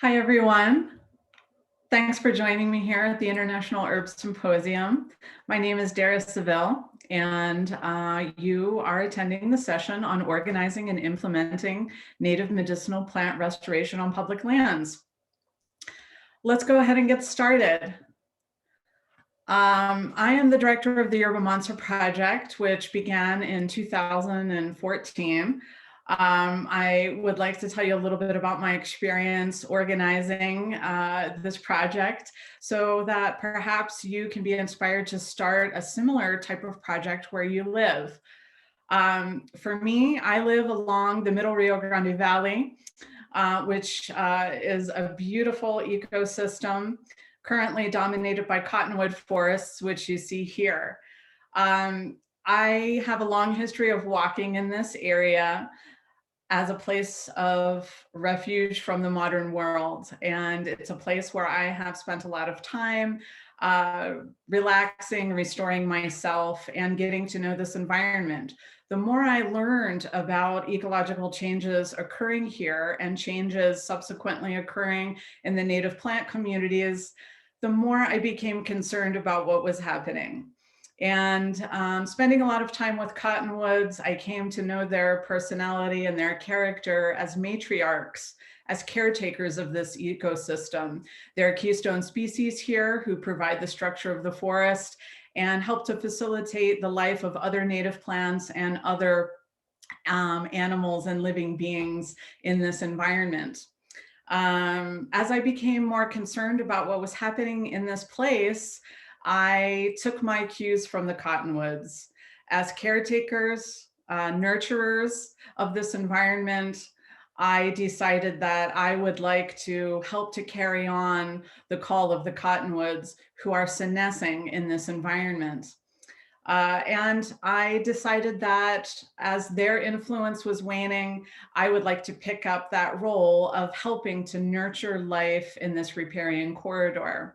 Hi, everyone. Thanks for joining me here at the International Herbs Symposium. My name is Dara Seville, and you are attending the session on organizing and implementing native medicinal plant restoration on public lands. Let's go ahead and get started. I am the director of the Yerba Mansa Project, which began in 2014. I would like to tell you a little bit about my experience organizing this project so that perhaps you can be inspired to start a similar type of project where you live. For me, I live along the Middle Rio Grande Valley, which is a beautiful ecosystem currently dominated by cottonwood forests, which you see here. I have a long history of walking in this area as a place of refuge from the modern world. And it's a place where I have spent a lot of time relaxing, restoring myself, and getting to know this environment. The more I learned about ecological changes occurring here and changes subsequently occurring in the native plant communities, the more I became concerned about what was happening. And spending a lot of time with cottonwoods, I came to know their personality and their character as matriarchs, as caretakers of this ecosystem. They're keystone species here who provide the structure of the forest and help to facilitate the life of other native plants and other animals and living beings in this environment. As I became more concerned about what was happening in this place, I took my cues from the cottonwoods. As caretakers, nurturers of this environment, I decided that I would like to help to carry on the call of the cottonwoods who are senescing in this environment. And I decided that as their influence was waning, I would like to pick up that role of helping to nurture life in this riparian corridor.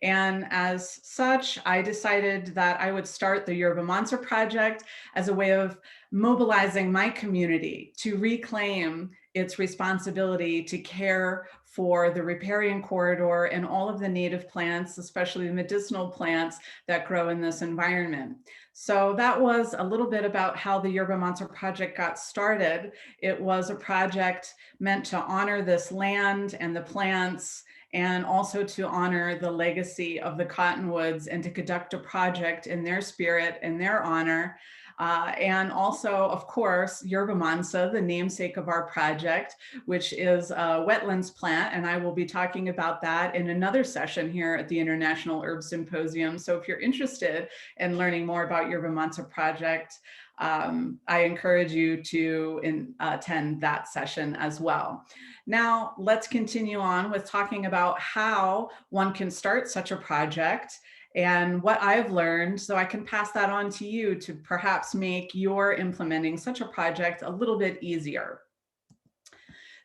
And as such, I decided that I would start the Yerba Mansa Project as a way of mobilizing my community to reclaim its responsibility to care for the riparian corridor and all of the native plants, especially the medicinal plants that grow in this environment. So that was a little bit about how the Yerba Mansa Project got started. It was a project meant to honor this land and the plants, and also to honor the legacy of the cottonwoods and to conduct a project in their spirit and their honor. And also, of course, Yerba Mansa, the namesake of our project, which is a wetlands plant. And I will be talking about that in another session here at the International Herb Symposium. So if you're interested in learning more about Yerba Mansa Project, I encourage you to attend that session as well. Now, let's continue on with talking about how one can start such a project and what I've learned, so I can pass that on to you to perhaps make your implementing such a project a little bit easier.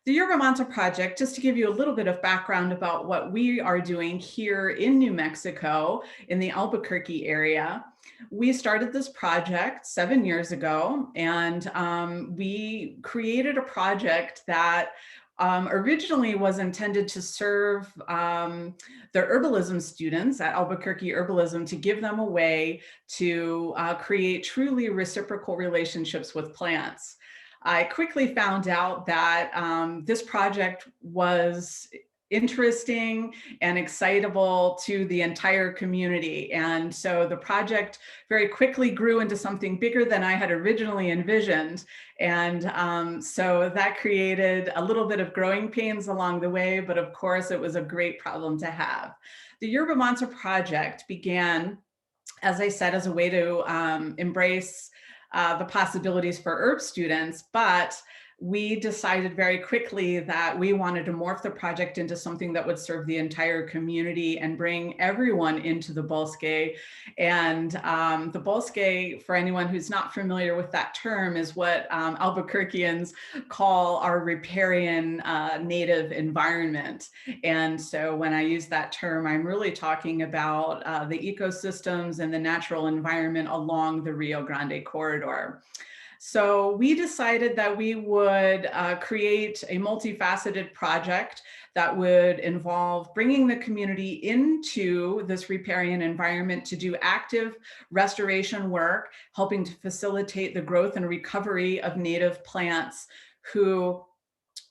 The Yerba Mansa Project, just to give you a little bit of background about what we are doing here in New Mexico, in the Albuquerque area. We started this project 7 years ago, and we created a project that originally was intended to serve the herbalism students at Albuquerque Herbalism, to give them a way to create truly reciprocal relationships with plants. I quickly found out that this project was interesting and excitable to the entire community. And so the project very quickly grew into something bigger than I had originally envisioned. And so that created a little bit of growing pains along the way, but of course it was a great problem to have. The Yerba Mansa Project began, as I said, as a way to embrace the possibilities for herb students, but we decided very quickly that we wanted to morph the project into something that would serve the entire community and bring everyone into the bosque. And the bosque, for anyone who's not familiar with that term, is what Albuquerqueans call our riparian native environment. And so when I use that term, I'm really talking about the ecosystems and the natural environment along the Rio Grande corridor. So we decided that we would create a multifaceted project that would involve bringing the community into this riparian environment to do active restoration work, helping to facilitate the growth and recovery of native plants who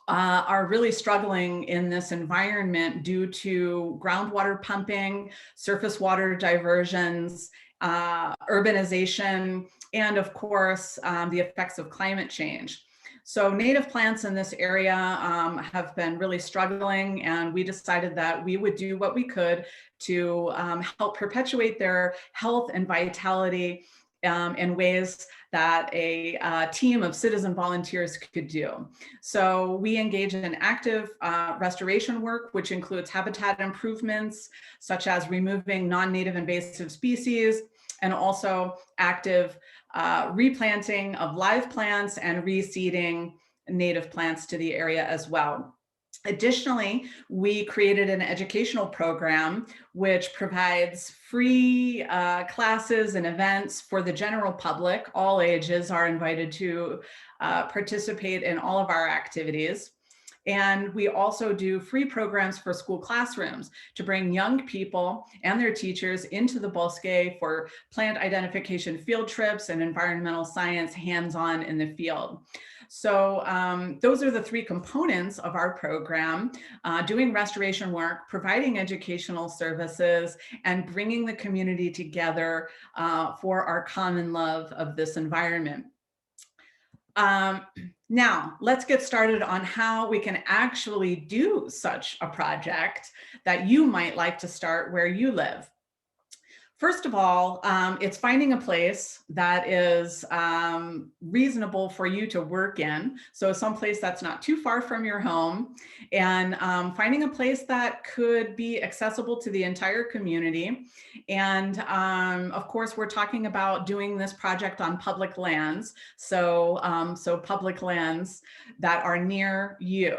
are really struggling in this environment due to groundwater pumping, surface water diversions, urbanization, and of course, the effects of climate change. So native plants in this area have been really struggling, and we decided that we would do what we could to help perpetuate their health and vitality in ways that a team of citizen volunteers could do. So we engage in active restoration work, which includes habitat improvements, such as removing non-native invasive species, and also active replanting of live plants and reseeding native plants to the area as well. Additionally, we created an educational program which provides free classes and events for the general public. All ages are invited to participate in all of our activities. And we also do free programs for school classrooms to bring young people and their teachers into the bosque for plant identification field trips and environmental science hands-on in the field. So those are the three components of our program: doing restoration work, providing educational services, and bringing the community together for our common love of this environment. Now, let's get started on how we can actually do such a project that you might like to start where you live. First of all, it's finding a place that is reasonable for you to work in. So someplace that's not too far from your home, and finding a place that could be accessible to the entire community. And of course, we're talking about doing this project on public lands. So, so public lands that are near you.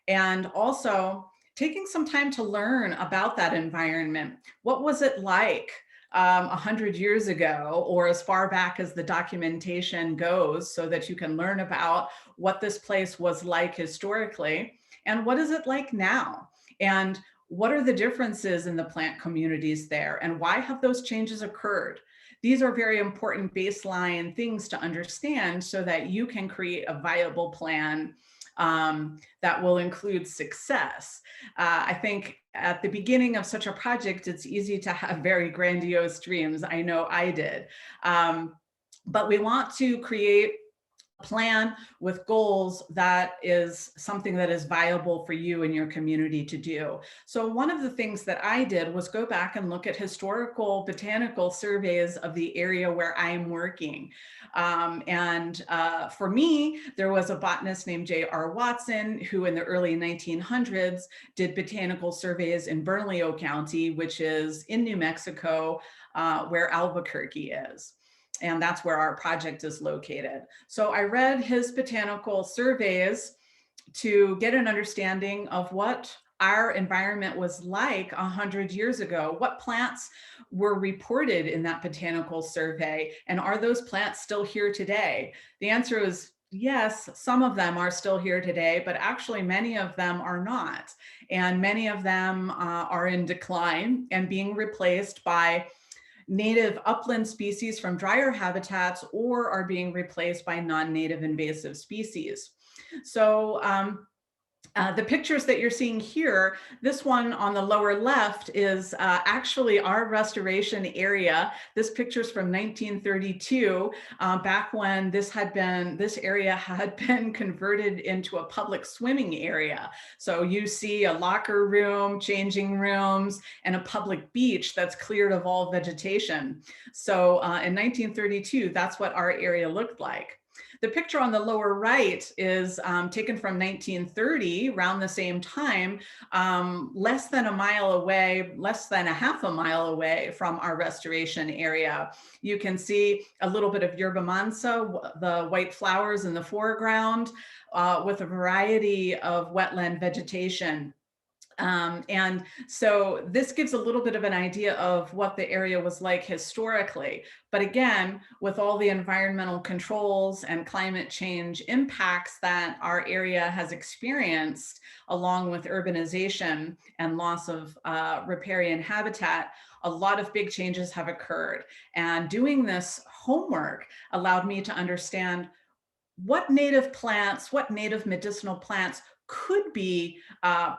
And also taking some time to learn about that environment. What was it like 100 years ago, or as far back as the documentation goes, so that you can learn about what this place was like historically, and what is it like now, and what are the differences in the plant communities there, and why have those changes occurred? These are very important baseline things to understand so that you can create a viable plan that will include success. I think at the beginning of such a project, it's easy to have very grandiose dreams. I know I did. But we want to create a plan with goals that is something that is viable for you and your community to do. So one of the things that I did was go back and look at historical botanical surveys of the area where I'm working. For me, there was a botanist named J.R. Watson, who in the early 1900s did botanical surveys in Bernalillo County, which is in New Mexico, where Albuquerque is. And that's where our project is located. So I read his botanical surveys to get an understanding of what our environment was like 100 years ago. What plants were reported in that botanical survey? And are those plants still here today? The answer is yes, some of them are still here today, but actually many of them are not. And many of them are in decline and being replaced by native upland species from drier habitats, or are being replaced by non-native invasive species. So the pictures that you're seeing here, this one on the lower left is actually our restoration area. This picture's from 1932, back when this area had been converted into a public swimming area. So you see a locker room, changing rooms, and a public beach that's cleared of all vegetation. So in 1932, that's what our area looked like. The picture on the lower right is taken from 1930, around the same time, less than a mile away, less than a half a mile away from our restoration area. You can see a little bit of Yerba Mansa, the white flowers in the foreground, with a variety of wetland vegetation. And so this gives a little bit of an idea of what the area was like historically. But again, with all the environmental controls and climate change impacts that our area has experienced, along with urbanization and loss of riparian habitat, a lot of big changes have occurred. And doing this homework allowed me to understand what native plants, what native medicinal plants could be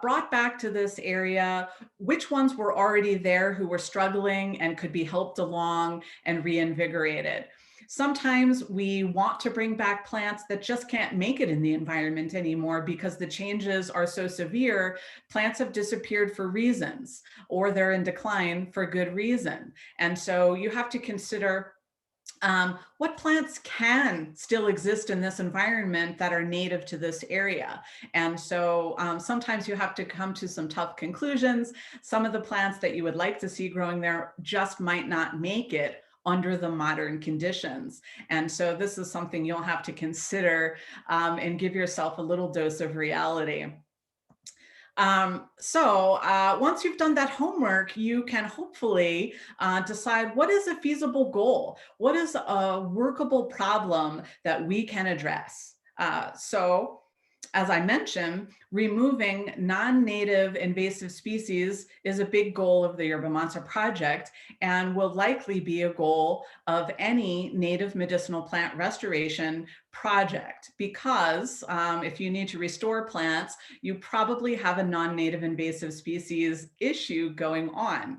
brought back to this area, which ones were already there who were struggling and could be helped along and reinvigorated. Sometimes we want to bring back plants that just can't make it in the environment anymore because the changes are so severe. Plants have disappeared for reasons, or they're in decline for good reason. And so you have to consider what plants can still exist in this environment that are native to this area. And so sometimes you have to come to some tough conclusions. Some of the plants that you would like to see growing there just might not make it under the modern conditions. And so this is something you'll have to consider and give yourself a little dose of reality. Once you've done that homework, you can hopefully decide what is a feasible goal, what is a workable problem that we can address. As I mentioned, removing non-native invasive species is a big goal of the Yerba Mansa Project and will likely be a goal of any native medicinal plant restoration project, because if you need to restore plants, you probably have a non-native invasive species issue going on.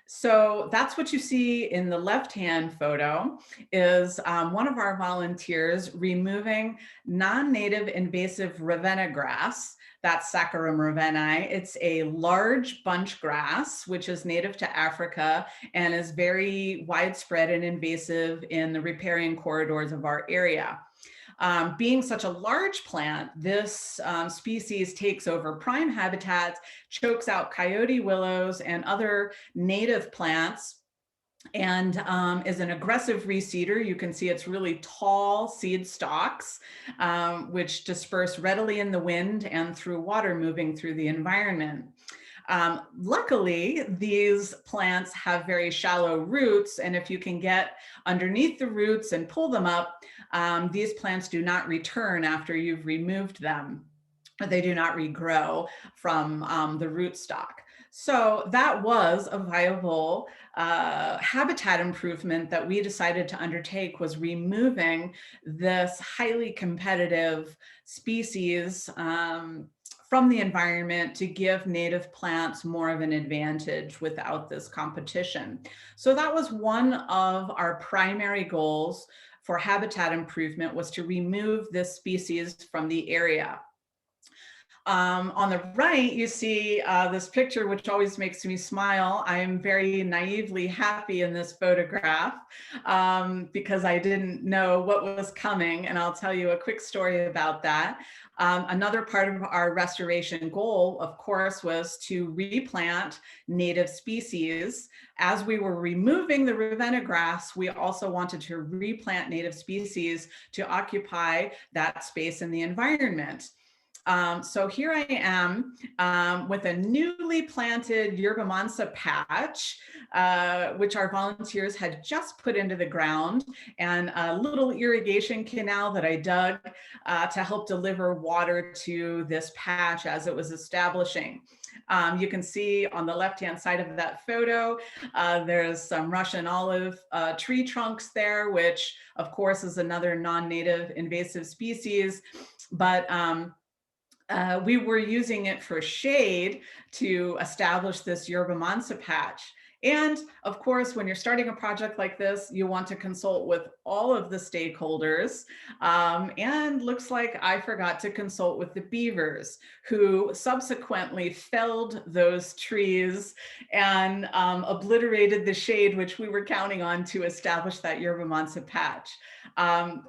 So that's what you see in the left-hand photo is one of our volunteers removing non-native invasive Ravenna grass. That's Saccharum ravennae. It's a large bunch grass, which is native to Africa and is very widespread and invasive in the riparian corridors of our area. Being such a large plant, this species takes over prime habitats, chokes out coyote willows and other native plants, and is an aggressive reseeder. You can see it's really tall seed stalks, which disperse readily in the wind and through water moving through the environment. Luckily, these plants have very shallow roots, and if you can get underneath the roots and pull them up, these plants do not return after you've removed them. They do not regrow from the rootstock. So that was a viable habitat improvement that we decided to undertake, was removing this highly competitive species from the environment to give native plants more of an advantage without this competition. So that was one of our primary goals for habitat improvement, was to remove this species from the area. On the right, you see this picture, which always makes me smile. I am very naively happy in this photograph because I didn't know what was coming. And I'll tell you a quick story about that. Another part of our restoration goal, of course, was to replant native species. As we were removing the Ravenna grass, we also wanted to replant native species to occupy that space in the environment. So here I am with a newly planted Yerba Mansa patch, which our volunteers had just put into the ground, and a little irrigation canal that I dug to help deliver water to this patch as it was establishing. You can see on the left-hand side of that photo, there's some Russian olive tree trunks there, which of course is another non-native invasive species, but we were using it for shade to establish this Yerba Mansa patch. And of course, when you're starting a project like this, you want to consult with all of the stakeholders. And looks like I forgot to consult with the beavers, who subsequently felled those trees and obliterated the shade, which we were counting on to establish that Yerba Mansa patch.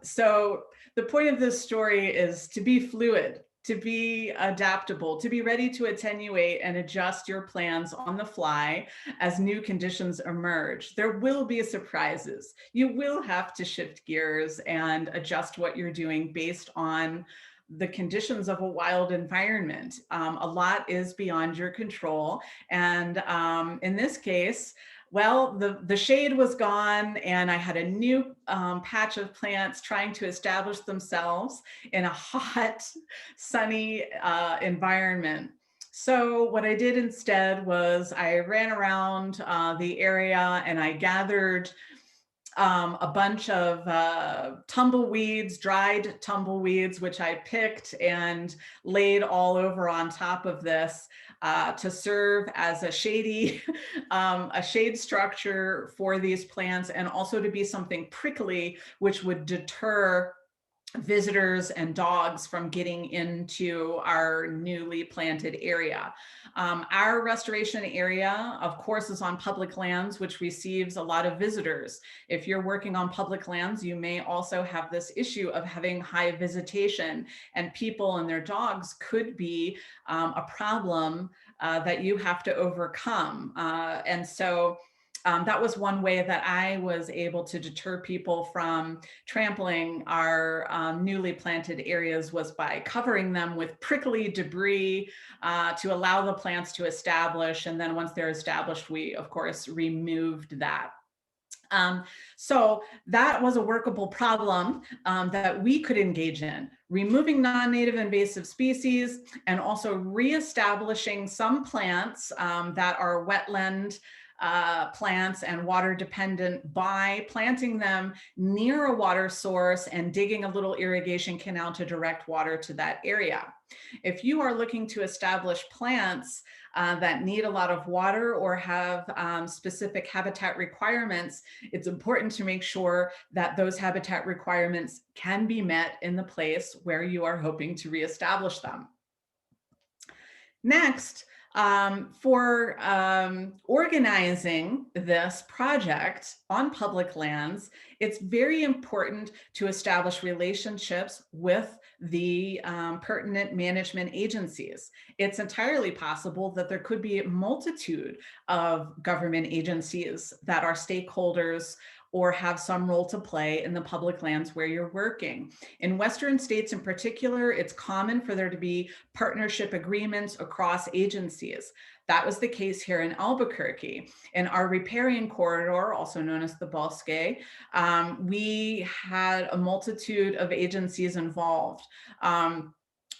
So the point of this story is to be fluid, to be adaptable, to be ready to attenuate and adjust your plans on the fly as new conditions emerge. There will be surprises. You will have to shift gears and adjust what you're doing based on the conditions of a wild environment. A lot is beyond your control. And in this case, well, the shade was gone, and I had a new patch of plants trying to establish themselves in a hot, sunny environment. So what I did instead was I ran around the area and I gathered a bunch of tumbleweeds, dried tumbleweeds, which I picked and laid all over on top of this to serve as a shady, a shade structure for these plants, and also to be something prickly, which would deter visitors and dogs from getting into our newly planted area. Our restoration area, of course, is on public lands, which receives a lot of visitors. If you're working on public lands, you may also have this issue of having high visitation, and people and their dogs could be a problem that you have to overcome. And so that was one way that I was able to deter people from trampling our newly planted areas, was by covering them with prickly debris to allow the plants to establish. And then once they're established, we, of course, removed that. So that was a workable problem that we could engage in, removing non-native invasive species and also reestablishing some plants that are wetland plants and water dependent by planting them near a water source and digging a little irrigation canal to direct water to that area. If you are looking to establish plants that need a lot of water or have specific habitat requirements, it's important to make sure that those habitat requirements can be met in the place where you are hoping to reestablish them. Next, for organizing this project on public lands, it's very important to establish relationships with the pertinent management agencies. It's entirely possible that there could be a multitude of government agencies that are stakeholders or have some role to play in the public lands where you're working. In Western states in particular, it's common for there to be partnership agreements across agencies. That was the case here in Albuquerque. In our riparian corridor, also known as the Bosque, we had a multitude of agencies involved.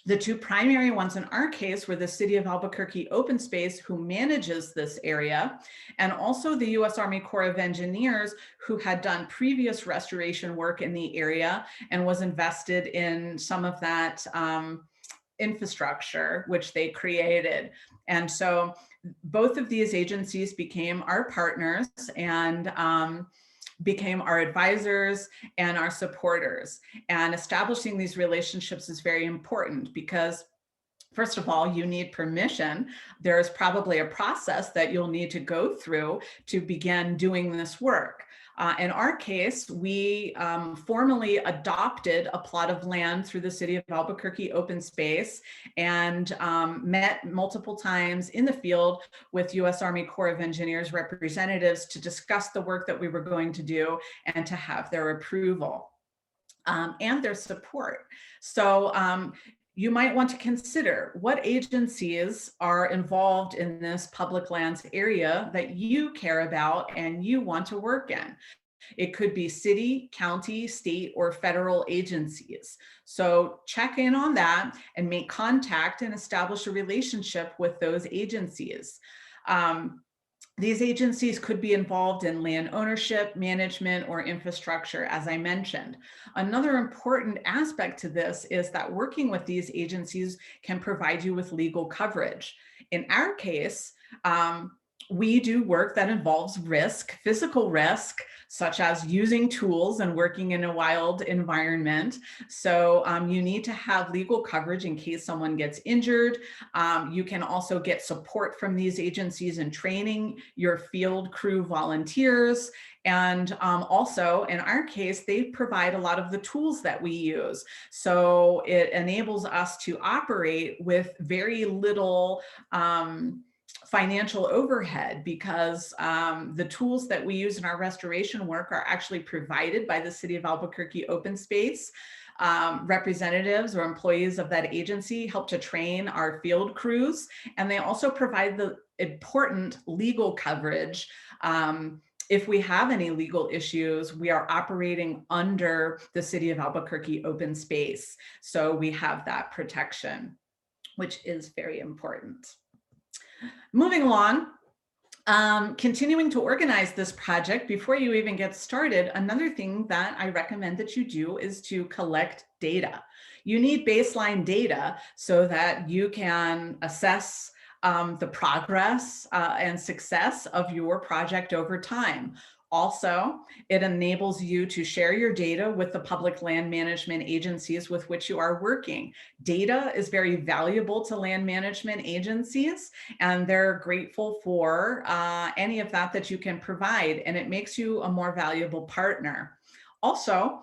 The two primary ones in our case were the City of Albuquerque Open Space, who manages this area, and also the U.S. Army Corps of Engineers, who had done previous restoration work in the area and was invested in some of that infrastructure which they created. And so both of these agencies became our partners and became our advisors and our supporters. And establishing these relationships is very important because, first of all, you need permission. There's probably a process that you'll need to go through to begin doing this work. In our case, we formally adopted a plot of land through the City of Albuquerque Open Space and met multiple times in the field with U.S. Army Corps of Engineers representatives to discuss the work that we were going to do and to have their approval and their support. So you might want to consider what agencies are involved in this public lands area that you care about and you want to work in. It could be city, county, state, or federal agencies. So check in on that and make contact and establish a relationship with those agencies. These agencies could be involved in land ownership, management, or infrastructure, as I mentioned. Another important aspect to this is that working with these agencies can provide you with legal coverage. In our case, we do work that involves risk, physical risk, such as using tools and working in a wild environment. So you need to have legal coverage in case someone gets injured. You can also get support from these agencies in training your field crew volunteers. And also, in our case, they provide a lot of the tools that we use. So it enables us to operate with very little financial overhead because the tools that we use in our restoration work are actually provided by the City of Albuquerque Open Space. representatives or employees of that agency help to train our field crews, and they also provide the important legal coverage. If we have any legal issues, we are operating under the City of Albuquerque open space. So we have that protection, which is very important. Moving along, continuing to organize this project, before you even get started, another thing that I recommend that you do is to collect data. You need baseline data so that you can assess the progress and success of your project over time. Also, it enables you to share your data with the public land management agencies with which you are working. Data is very valuable to land management agencies, and they're grateful for any of that you can provide, and it makes you a more valuable partner. Also,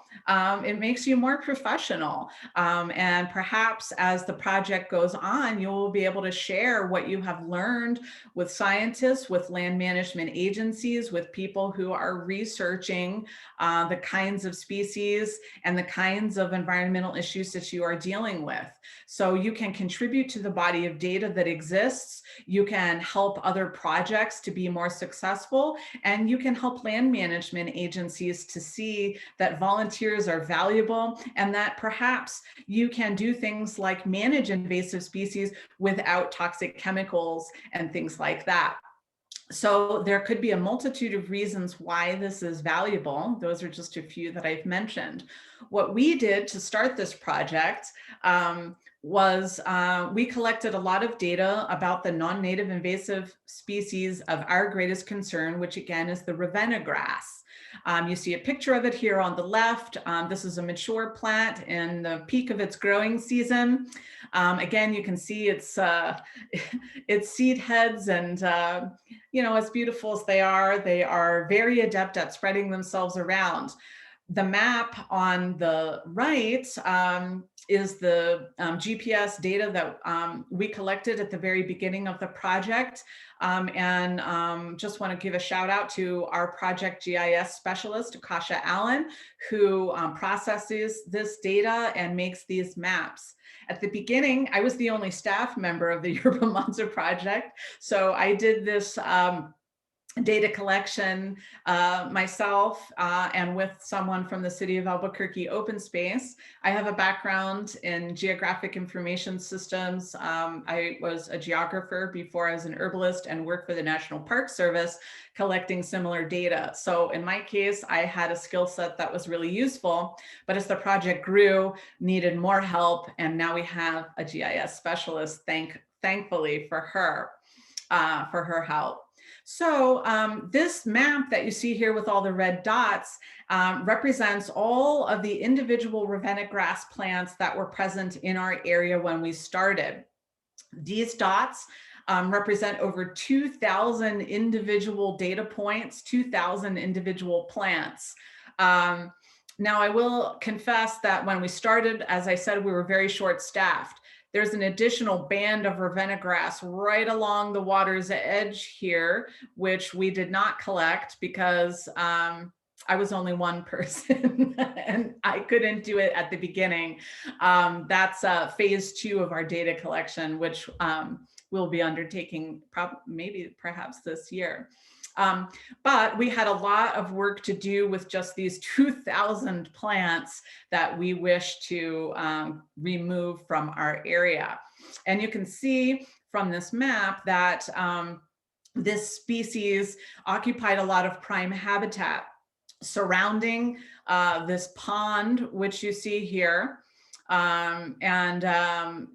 it makes you more professional, and perhaps as the project goes on, you'll be able to share what you have learned with scientists, with land management agencies, with people who are researching the kinds of species and the kinds of environmental issues that you are dealing with. So you can contribute to the body of data that exists, you can help other projects to be more successful, and you can help land management agencies to see that volunteers are valuable and that perhaps you can do things like manage invasive species without toxic chemicals and things like that. So there could be a multitude of reasons why this is valuable. Those are just a few that I've mentioned. What we did to start this project was we collected a lot of data about the non-native invasive species of our greatest concern, which again is the Ravenna grass. You see a picture of it here on the left. This is a mature plant in the peak of its growing season. Again, you can see its seed heads, and as beautiful as they are very adept at spreading themselves around. The map on the right is the GPS data that we collected at the very beginning of the project. Just want to give a shout out to our project GIS specialist, Akasha Allen, who processes this data and makes these maps. At the beginning, I was the only staff member of the Yerba Mansa Project, so I did this data collection myself and with someone from the City of Albuquerque Open Space. I have a background in geographic information systems. I was a geographer before I was an herbalist and worked for the National Park Service collecting similar data. So in my case, I had a skill set that was really useful, but as the project grew, needed more help, and now we have a GIS specialist, thankfully for her help. So this map that you see here with all the red dots represents all of the individual Ravenna grass plants that were present in our area when we started. These dots represent over 2,000 individual data points, 2,000 individual plants. Now, I will confess that when we started, as I said, we were very short-staffed. There's an additional band of Ravenna grass right along the water's edge here, which we did not collect because I was only one person and I couldn't do it at the beginning. That's phase 2 of our data collection, which we'll be undertaking perhaps this year. But we had a lot of work to do with just these 2,000 plants that we wish to remove from our area. And you can see from this map that this species occupied a lot of prime habitat surrounding this pond, which you see here.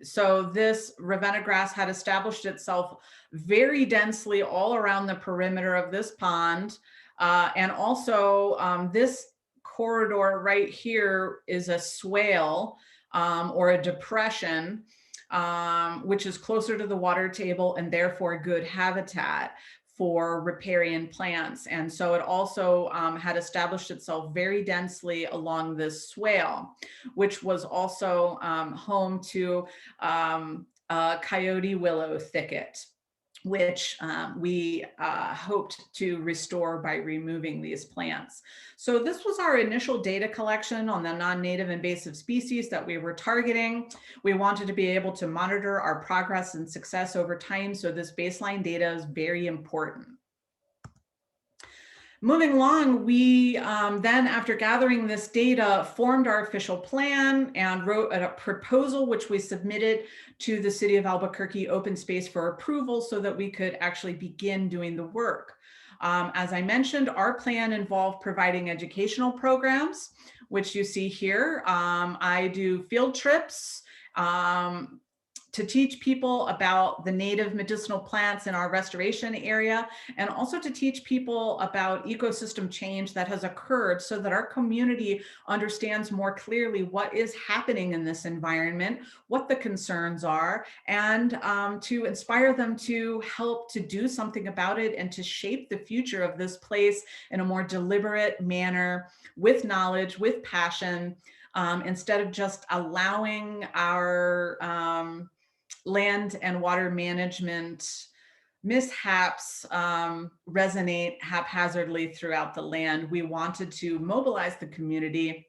So this Ravenna grass had established itself very densely all around the perimeter of this pond. And also this corridor right here is a swale or a depression, which is closer to the water table and therefore good habitat for riparian plants. And so it also had established itself very densely along this swale, which was also home to a coyote willow thicket. which we hoped to restore by removing these plants. So this was our initial data collection on the non-native invasive species that we were targeting. We wanted to be able to monitor our progress and success over time, so this baseline data is very important. Moving along, we then, after gathering this data, formed our official plan and wrote a proposal, which we submitted to the City of Albuquerque Open Space for approval so that we could actually begin doing the work. As I mentioned, our plan involved providing educational programs, which you see here. I do field trips to teach people about the native medicinal plants in our restoration area, and also to teach people about ecosystem change that has occurred so that our community understands more clearly what is happening in this environment, what the concerns are, and to inspire them to help to do something about it and to shape the future of this place in a more deliberate manner, with knowledge, with passion, instead of just allowing our land and water management mishaps resonate haphazardly throughout the land. We wanted to mobilize the community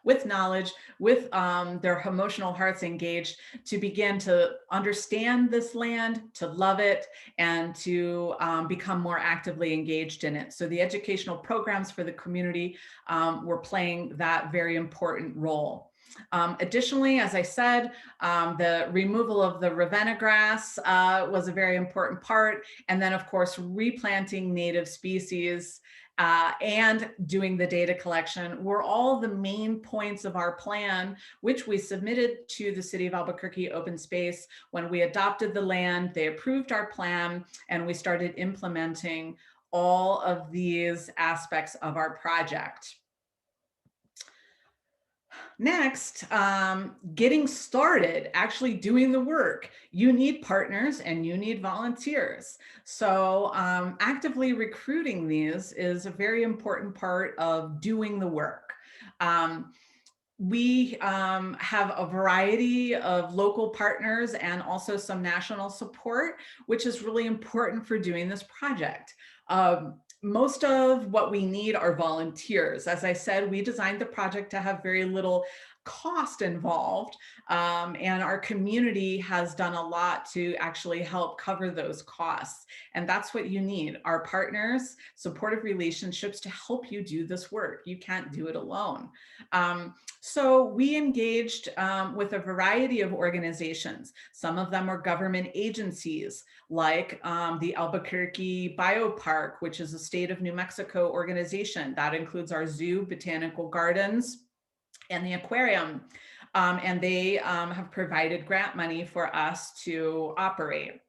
with knowledge, with their emotional hearts engaged, to begin to understand this land, to love it, and to become more actively engaged in it. So the educational programs for the community were playing that very important role. Additionally, as I said, the removal of the Ravenna grass was a very important part. And then, of course, replanting native species and doing the data collection were all the main points of our plan, which we submitted to the City of Albuquerque Open Space. When we adopted the land, they approved our plan, and we started implementing all of these aspects of our project. Next, getting started, actually doing the work. You need partners and you need volunteers. So actively recruiting these is a very important part of doing the work. We have a variety of local partners and also some national support, which is really important for doing this project. Most of what we need are volunteers. As I said, we designed the project to have very little cost involved, and our community has done a lot to actually help cover those costs. And that's what you need: our partners, supportive relationships to help you do this work. You can't do it alone. So we engaged with a variety of organizations. Some of them are government agencies, like the Albuquerque Biopark, which is a state of New Mexico organization. That includes our zoo, botanical gardens, and the aquarium. And they have provided grant money for us to operate.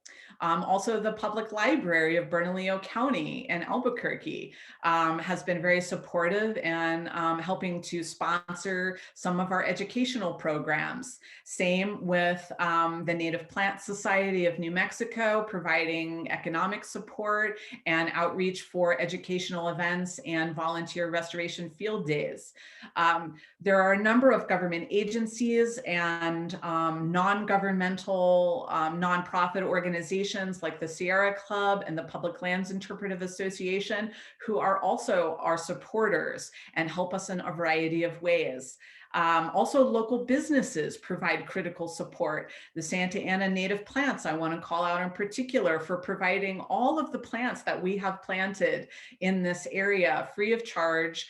Also, the Public Library of Bernalillo County in Albuquerque has been very supportive and helping to sponsor some of our educational programs. Same with the Native Plant Society of New Mexico, providing economic support and outreach for educational events and volunteer restoration field days. There are a number of government agencies and non-governmental nonprofit organizations like the Sierra Club and the Public Lands Interpretive Association, who are also our supporters and help us in a variety of ways. Also, local businesses provide critical support. The Santa Ana Native Plants, I want to call out in particular, for providing all of the plants that we have planted in this area free of charge,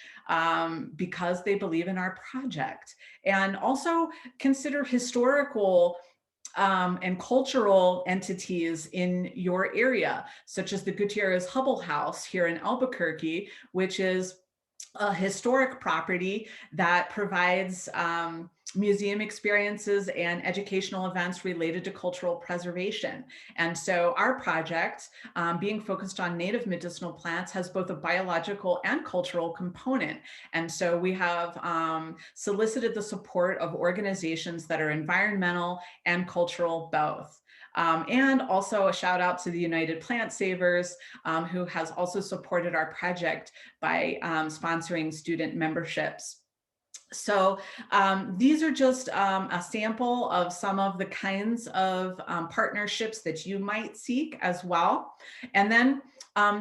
because they believe in our project. And also consider historical and cultural entities in your area, such as the Gutierrez Hubbell House here in Albuquerque, which is a historic property that provides museum experiences and educational events related to cultural preservation. And so our project, being focused on native medicinal plants, has both a biological and cultural component. And so we have solicited the support of organizations that are environmental and cultural both. And also a shout out to the United Plant Savers, who has also supported our project by sponsoring student memberships. So these are just a sample of some of the kinds of partnerships that you might seek as well. And then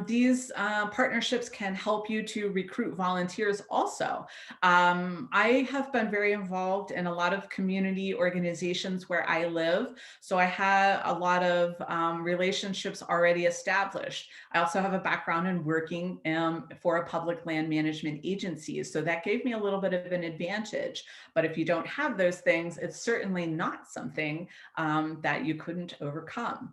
these partnerships can help you to recruit volunteers also. I have been very involved in a lot of community organizations where I live. So I had a lot of relationships already established. I also have a background in working for a public land management agency. So that gave me a little bit of an advantage. But if you don't have those things, it's certainly not something that you couldn't overcome,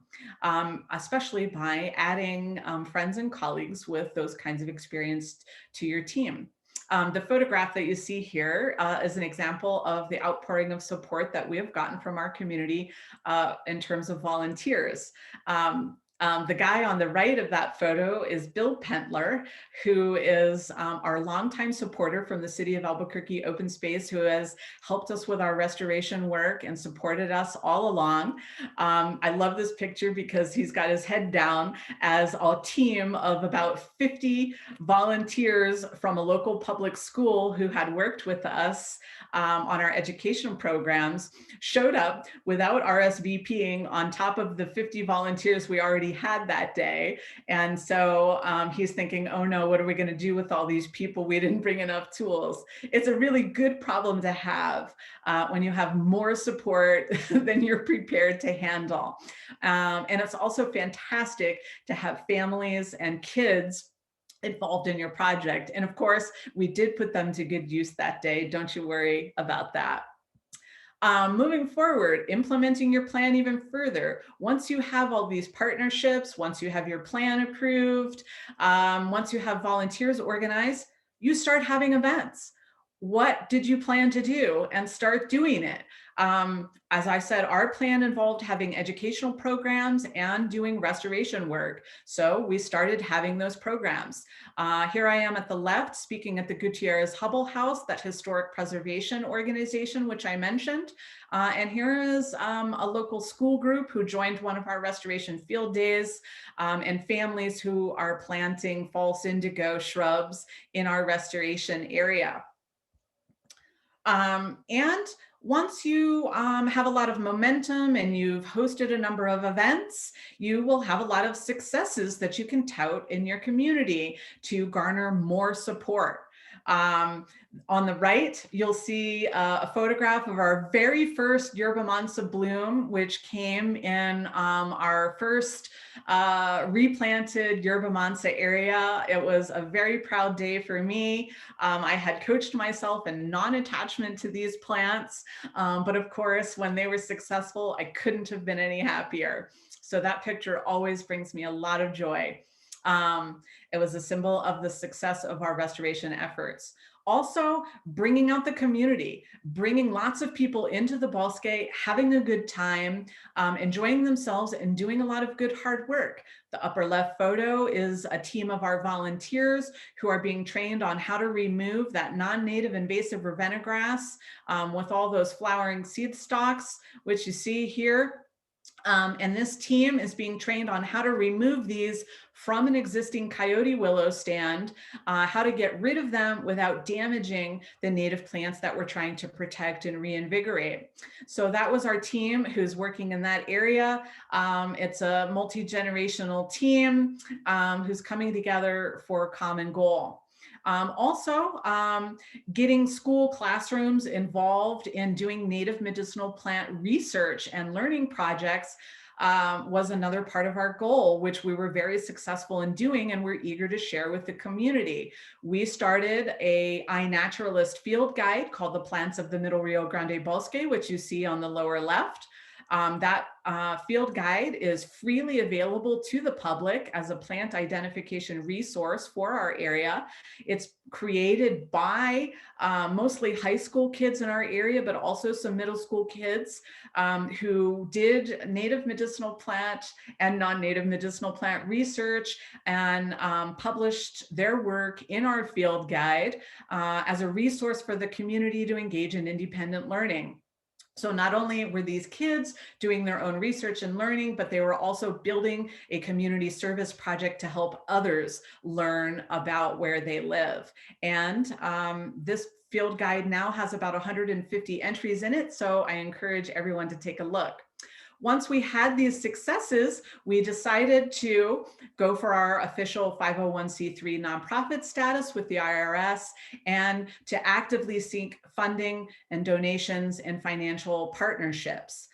especially by adding friends and colleagues with those kinds of experience to your team. The photograph that you see here is an example of the outpouring of support that we have gotten from our community in terms of volunteers. The guy on the right of that photo is Bill Pentler, who is our longtime supporter from the City of Albuquerque Open Space, who has helped us with our restoration work and supported us all along. I love this picture because he's got his head down as a team of about 50 volunteers from a local public school who had worked with us on our education programs showed up without RSVPing on top of the 50 volunteers we already had that day. And so he's thinking, oh no, what are we going to do with all these people? We didn't bring enough tools. It's a really good problem to have when you have more support than you're prepared to handle. And it's also fantastic to have families and kids involved in your project. And of course, we did put them to good use that day. Don't you worry about that. Moving forward, implementing your plan even further. Once you have all these partnerships, once you have your plan approved, once you have volunteers organized, you start having events. What did you plan to do? And start doing it. As I said, our plan involved having educational programs and doing restoration work. So we started having those programs. Here I am at the left speaking at the Gutierrez Hubbell House, that historic preservation organization, which I mentioned. And here is a local school group who joined one of our restoration field days, and families who are planting false indigo shrubs in our restoration area. And once you have a lot of momentum and you've hosted a number of events, you will have a lot of successes that you can tout in your community to garner more support. On the right, you'll see a photograph of our very first Yerba Mansa bloom, which came in our first replanted Yerba Mansa area. It was a very proud day for me. I had coached myself in non-attachment to these plants, but of course, when they were successful, I couldn't have been any happier. So that picture always brings me a lot of joy. It was a symbol of the success of our restoration efforts. Also, bringing out the community, bringing lots of people into the bosque, having a good time, enjoying themselves, and doing a lot of good hard work. The upper left photo is a team of our volunteers who are being trained on how to remove that non-native invasive Ravenna grass with all those flowering seed stalks, which you see here. And this team is being trained on how to remove these from an existing coyote willow stand, how to get rid of them without damaging the native plants that we're trying to protect and reinvigorate. So that was our team who's working in that area. It's a multi-generational team who's coming together for a common goal. Also, getting school classrooms involved in doing native medicinal plant research and learning projects was another part of our goal, which we were very successful in doing and we're eager to share with the community. We started a iNaturalist field guide called The Plants of the Middle Rio Grande Bosque, which you see on the lower left. That field guide is freely available to the public as a plant identification resource for our area. It's created by mostly high school kids in our area, but also some middle school kids who did native medicinal plant and non-native medicinal plant research and published their work in our field guide as a resource for the community to engage in independent learning. So not only were these kids doing their own research and learning, but they were also building a community service project to help others learn about where they live. And this field guide now has about 150 entries in it, so I encourage everyone to take a look. Once we had these successes, we decided to go for our official 501c3 nonprofit status with the IRS and to actively seek funding and donations and financial partnerships.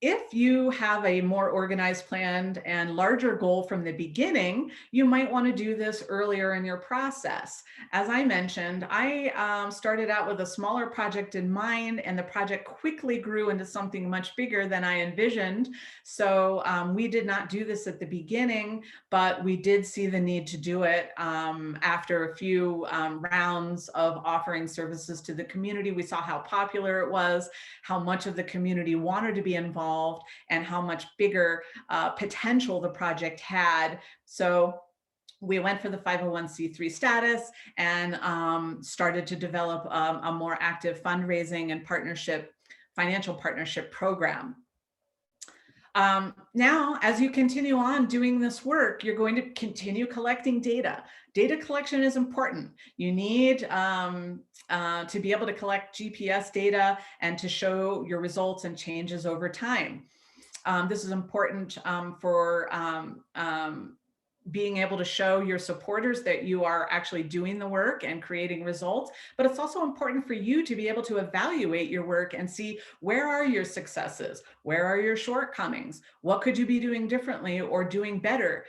If you have a more organized plan and larger goal from the beginning, you might want to do this earlier in your process. As I mentioned, I started out with a smaller project in mind, and the project quickly grew into something much bigger than I envisioned. So we did not do this at the beginning, but we did see the need to do it after a few rounds of offering services to the community. We saw how popular it was, how much of the community wanted to be involved, and how much bigger potential the project had. So we went for the 501c3 status and started to develop a more active fundraising and financial partnership program. Now, as you continue on doing this work, you're going to continue collecting data. Data collection is important. You need to be able to collect GPS data and to show your results and changes over time. This is important for being able to show your supporters that you are actually doing the work and creating results, but it's also important for you to be able to evaluate your work and see, where are your successes? Where are your shortcomings? What could you be doing differently or doing better?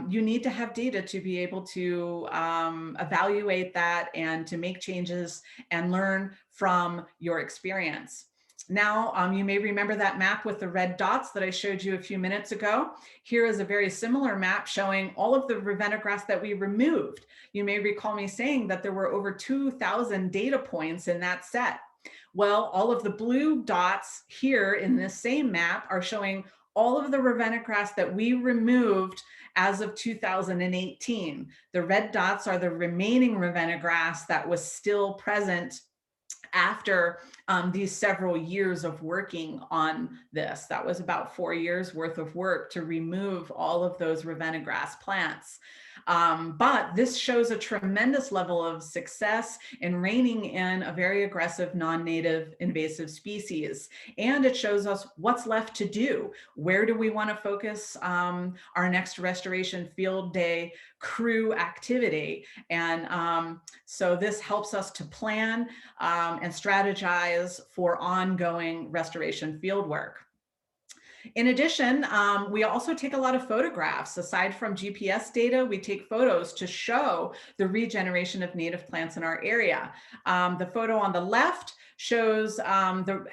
You need to have data to be able to evaluate that and to make changes and learn from your experience. Now, you may remember that map with the red dots that I showed you a few minutes ago. Here is a very similar map showing all of the ravenna grass that we removed. You may recall me saying that there were over 2,000 data points in that set. Well, all of the blue dots here in this same map are showing all of the ravenna grass that we removed as of 2018. The red dots are the remaining ravenna grass that was still present after these several years of working on this. That was about 4 years worth of work to remove all of those ravenna grass plants. But this shows a tremendous level of success in reining in a very aggressive non-native invasive species. And it shows us what's left to do. Where do we want to focus our next restoration field day crew activity? And so this helps us to plan and strategize for ongoing restoration field work. In addition, we also take a lot of photographs. Aside from GPS data, we take photos to show the regeneration of native plants in our area. The photo on the left shows the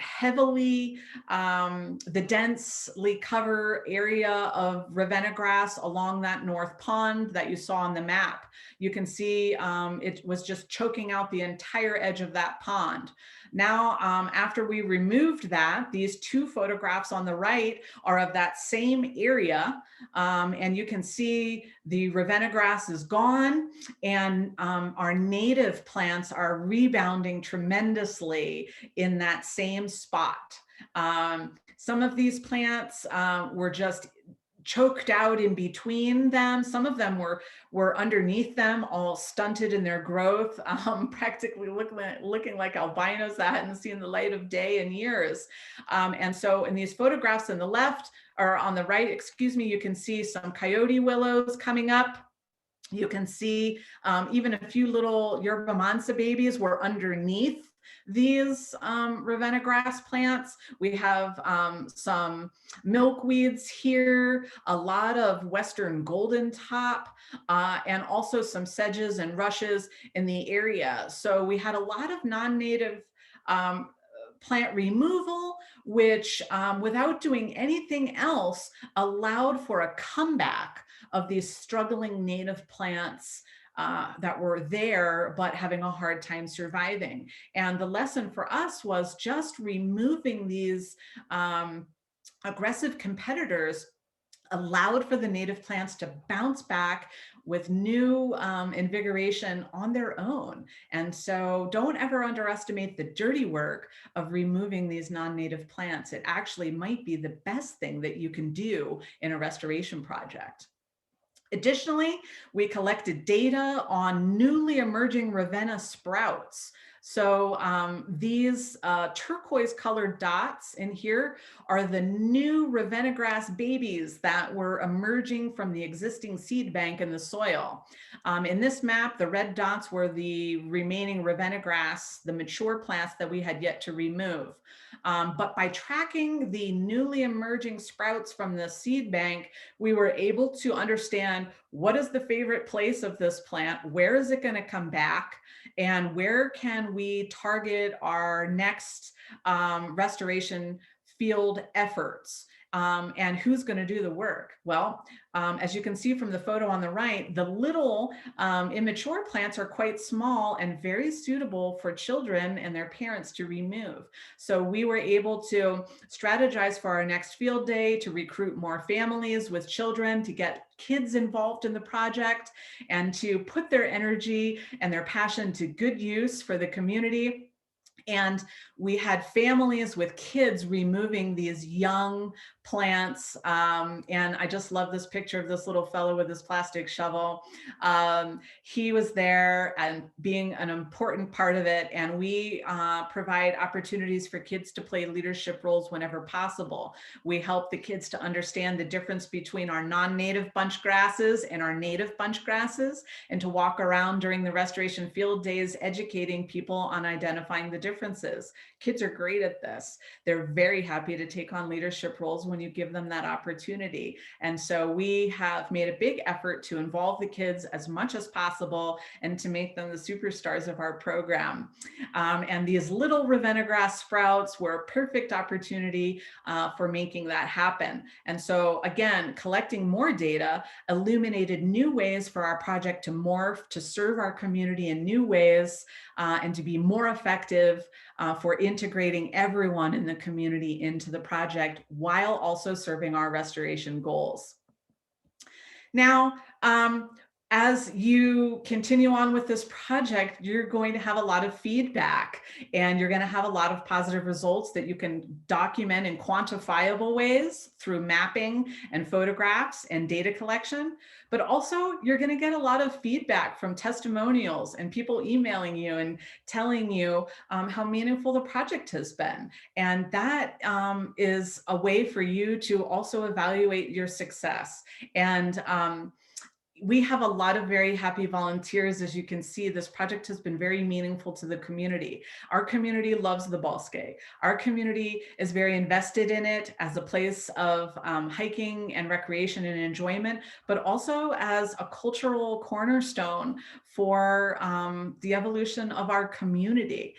densely covered area of ravenna grass along that north pond that you saw on the map. You can see it was just choking out the entire edge of that pond. Now, after we removed that, these two photographs on the right are of that same area. And you can see the ravenna grass is gone, and our native plants are rebounding tremendously in that same spot. Some of these plants were just choked out in between them. Some of them were underneath them, all stunted in their growth, practically looking like albinos that hadn't seen the light of day in years. And so in these photographs on the left, or on the right, excuse me, you can see some coyote willows coming up. You can see even a few little Yerba Mansa babies were underneath these ravenna grass plants. We have some milkweeds here, a lot of western golden top, and also some sedges and rushes in the area. So we had a lot of non-native plant removal, which without doing anything else allowed for a comeback of these struggling native plants that were there, but having a hard time surviving. And the lesson for us was just removing these aggressive competitors allowed for the native plants to bounce back with new invigoration on their own. And so don't ever underestimate the dirty work of removing these non-native plants. It actually might be the best thing that you can do in a restoration project. Additionally, we collected data on newly emerging Ravenna sprouts. So these turquoise colored dots in here are the new Ravenna grass babies that were emerging from the existing seed bank in the soil. In this map, the red dots were the remaining Ravenna grass, the mature plants that we had yet to remove. But by tracking the newly emerging sprouts from the seed bank, we were able to understand what is the favorite place of this plant, where is it going to come back, and where can we target our next restoration field efforts. And who's going to do the work? Well, as you can see from the photo on the right, the little immature plants are quite small and very suitable for children and their parents to remove. So we were able to strategize for our next field day, to recruit more families with children, to get kids involved in the project, and to put their energy and their passion to good use for the community. And we had families with kids removing these young plants. And I just love this picture of this little fellow with his plastic shovel. He was there and being an important part of it. And we provide opportunities for kids to play leadership roles whenever possible. We help the kids to understand the difference between our non-native bunch grasses and our native bunch grasses, and to walk around during the restoration field days educating people on identifying the differences. Kids are great at this. They're very happy to take on leadership roles when you give them that opportunity. And so we have made a big effort to involve the kids as much as possible and to make them the superstars of our program. And these little Ravenna grass sprouts were a perfect opportunity for making that happen. And so again, collecting more data illuminated new ways for our project to morph, to serve our community in new ways, and to be more effective for integrating everyone in the community into the project while also serving our restoration goals. Now, as you continue on with this project, you're going to have a lot of feedback, and you're going to have a lot of positive results that you can document in quantifiable ways through mapping and photographs and data collection. But also, you're going to get a lot of feedback from testimonials and people emailing you and telling you how meaningful the project has been. And that is a way for you to also evaluate your success. And we have a lot of very happy volunteers. As you can see, this project has been very meaningful to the community. Our community loves the Bosque. Our community is very invested in it as a place of hiking and recreation and enjoyment, but also as a cultural cornerstone for the evolution of our community.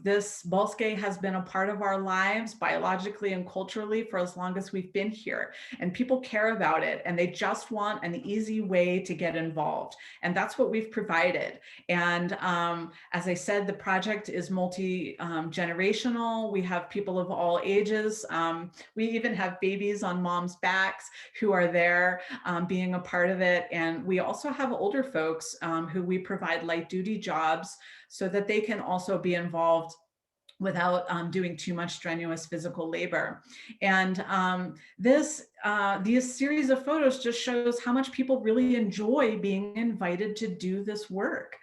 This Bosque has been a part of our lives biologically and culturally for as long as we've been here, and people care about it, and they just want an easy way to get involved. And that's what we've provided. And as I said, the project is multi-generational. We have people of all ages. We even have babies on moms' backs who are there being a part of it. And we also have older folks who we provide light duty jobs so that they can also be involved without doing too much strenuous physical labor. And these series of photos just shows how much people really enjoy being invited to do this work.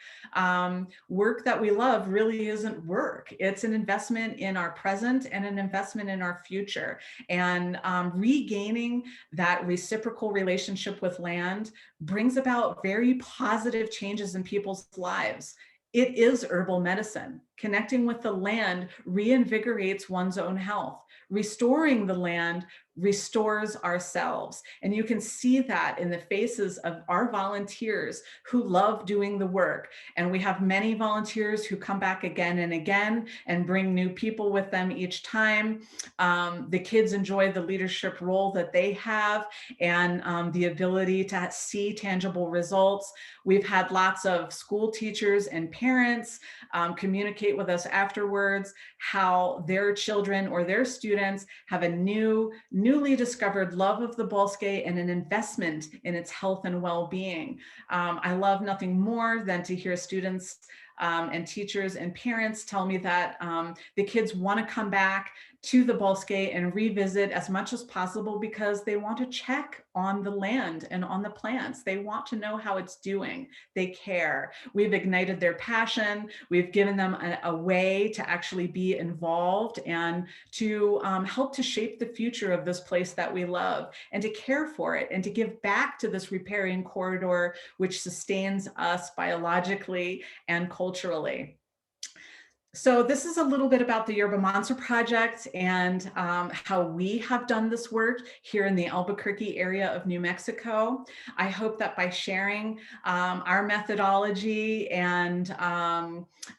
Work that we love really isn't work. It's an investment in our present and an investment in our future. And regaining that reciprocal relationship with land brings about very positive changes in people's lives. It is herbal medicine. Connecting with the land reinvigorates one's own health. Restoring the land restores ourselves. And you can see that in the faces of our volunteers who love doing the work. And we have many volunteers who come back again and again and bring new people with them each time. The kids enjoy the leadership role that they have and the ability to see tangible results. We've had lots of school teachers and parents communicate with us afterwards how their children or their students have a newly discovered love of the Bosque and an investment in its health and well-being. I love nothing more than to hear students and teachers and parents tell me that the kids want to come back to the Bosque and revisit as much as possible because they want to check on the land and on the plants. They want to know how it's doing. They care. We've ignited their passion. We've given them a way to actually be involved and to help to shape the future of this place that we love and to care for it and to give back to this riparian corridor, which sustains us biologically and culturally. So this is a little bit about the Yerba Mansa Project and how we have done this work here in the Albuquerque area of New Mexico. I hope that by sharing our methodology and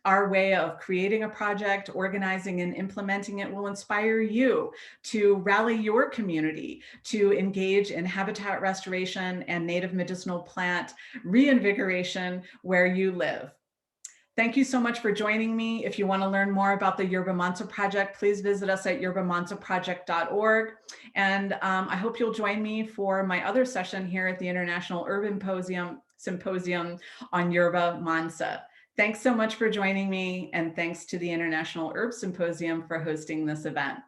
our way of creating a project, organizing and implementing it will inspire you to rally your community to engage in habitat restoration and native medicinal plant reinvigoration where you live. Thank you so much for joining me. If you want to learn more about the Yerba Mansa Project, please visit us at yerbamanssaproject.org. And I hope you'll join me for my other session here at the International Urban Symposium on Yerba Mansa. Thanks so much for joining me, and thanks to the International Herb Symposium for hosting this event.